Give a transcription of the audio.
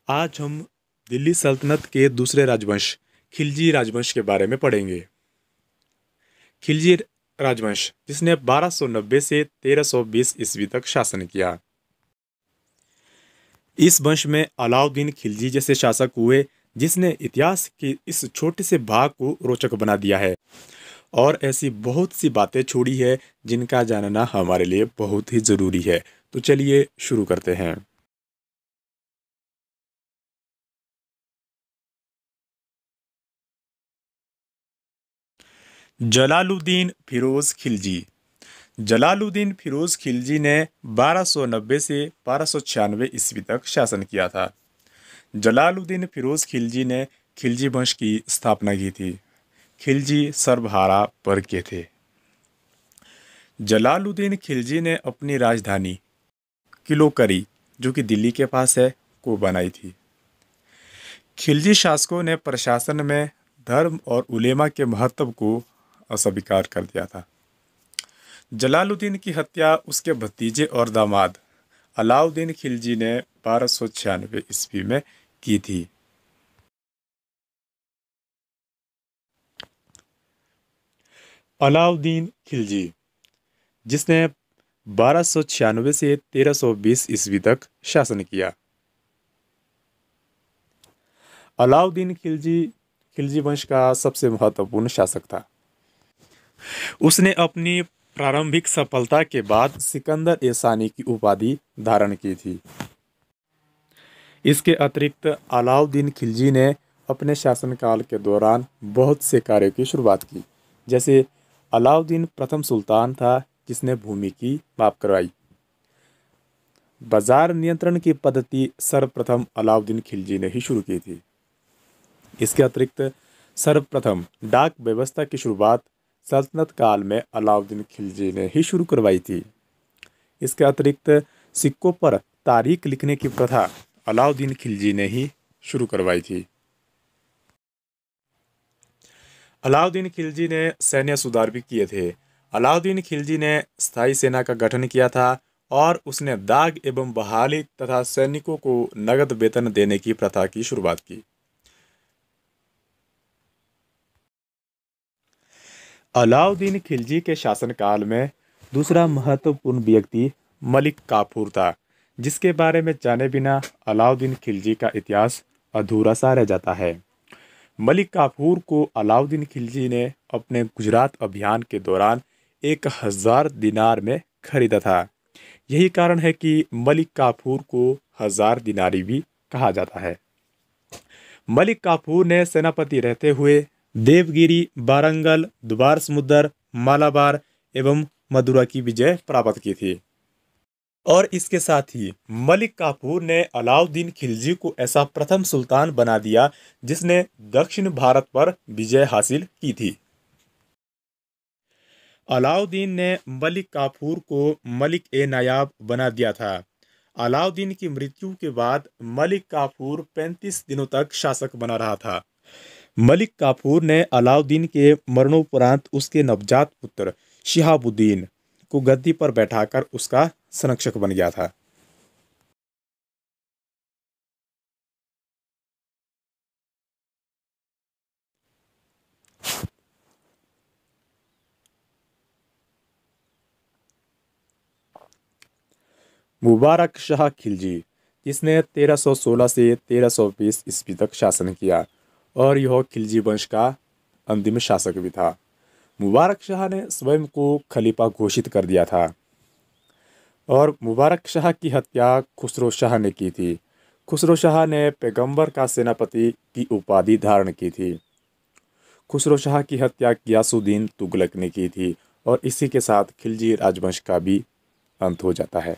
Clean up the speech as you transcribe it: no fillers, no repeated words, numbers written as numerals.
आज हम दिल्ली सल्तनत के दूसरे राजवंश खिलजी राजवंश के बारे में पढ़ेंगे। खिलजी राजवंश जिसने 1290 से 1320 ईस्वी तक शासन किया। इस वंश में अलाउद्दीन खिलजी जैसे शासक हुए जिसने इतिहास के इस छोटे से भाग को रोचक बना दिया है और ऐसी बहुत सी बातें छोड़ी है जिनका जानना हमारे लिए बहुत ही ज़रूरी है। तो चलिए शुरू करते हैं। जलालुद्दीन फिरोज खिलजी। जलालुद्दीन फिरोज खिलजी ने 1290 से 1296 ईस्वी तक शासन किया था। जलालुद्दीन फिरोज खिलजी ने खिलजी वंश की स्थापना की थी। खिलजी सर्वहारा वर्ग के थे। जलालुद्दीन खिलजी ने अपनी राजधानी किलोकरी, जो कि दिल्ली के पास है, को बनाई थी। खिलजी शासकों ने प्रशासन में धर्म और उलेमा के महत्व को अस्वीकार कर दिया था। जलालुद्दीन की हत्या उसके भतीजे और दामाद अलाउद्दीन खिलजी ने 1296 ईस्वी में की थी। अलाउद्दीन खिलजी जिसने 1296 से 1320 ईस्वी तक शासन किया। अलाउद्दीन खिलजी वंश का सबसे महत्वपूर्ण शासक था। उसने अपनी प्रारंभिक सफलता के बाद सिकंदर ए सानी की उपाधि धारण की थी। इसके अतिरिक्त अलाउद्दीन खिलजी ने अपने शासनकाल के दौरान बहुत से कार्यों की शुरुआत की। जैसे अलाउद्दीन प्रथम सुल्तान था जिसने भूमि की माप करवाई। बाजार नियंत्रण की पद्धति सर्वप्रथम अलाउद्दीन खिलजी ने ही शुरू की थी। इसके अतिरिक्त सर्वप्रथम डाक व्यवस्था की शुरुआत सल्तनत काल में अलाउद्दीन खिलजी ने ही शुरू करवाई थी। इसके अतिरिक्त सिक्कों पर तारीख लिखने की प्रथा अलाउद्दीन खिलजी ने ही शुरू करवाई थी। अलाउद्दीन खिलजी ने सैन्य सुधार भी किए थे। अलाउद्दीन खिलजी ने स्थायी सेना का गठन किया था और उसने दाग एवं बहाली तथा सैनिकों को नगद वेतन देने की प्रथा की शुरुआत की। अलाउद्दीन खिलजी के शासनकाल में दूसरा महत्वपूर्ण व्यक्ति मलिक काफूर था, जिसके बारे में जाने बिना अलाउद्दीन खिलजी का इतिहास अधूरा सा रह जाता है। मलिक काफूर को अलाउद्दीन खिलजी ने अपने गुजरात अभियान के दौरान 1000 दिनार में खरीदा था। यही कारण है कि मलिक काफूर को 1000 दिनारी भी कहा जाता है। मलिक काफूर ने सेनापति रहते हुए देवगिरी, वारंगल, द्वार समुद्र, मालाबार एवं मदुरा की विजय प्राप्त की थी। और इसके साथ ही मलिक काफूर ने अलाउद्दीन खिलजी को ऐसा प्रथम सुल्तान बना दिया जिसने दक्षिण भारत पर विजय हासिल की थी। अलाउद्दीन ने मलिक काफूर को मलिक ए नायाब बना दिया था। अलाउद्दीन की मृत्यु के बाद मलिक काफूर 35 दिनों तक शासक बना रहा था। मलिक काफूर ने अलाउद्दीन के मरणोपरांत उसके नवजात पुत्र शिहाबुद्दीन को गद्दी पर बैठाकर उसका संरक्षक बन गया था। मुबारक शाह खिलजी जिसने 1316 से 1320 ईस्वी तक शासन किया और यह खिलजी वंश का अंतिम शासक भी था। मुबारक शाह ने स्वयं को खलीफा घोषित कर दिया था और मुबारक शाह की हत्या खुसरो शाह ने की थी। खुसरो शाह ने पैगंबर का सेनापति की उपाधि धारण की थी। खुसरो शाह की हत्या गियासुद्दीन तुगलक ने की थी और इसी के साथ खिलजी राजवंश का भी अंत हो जाता है।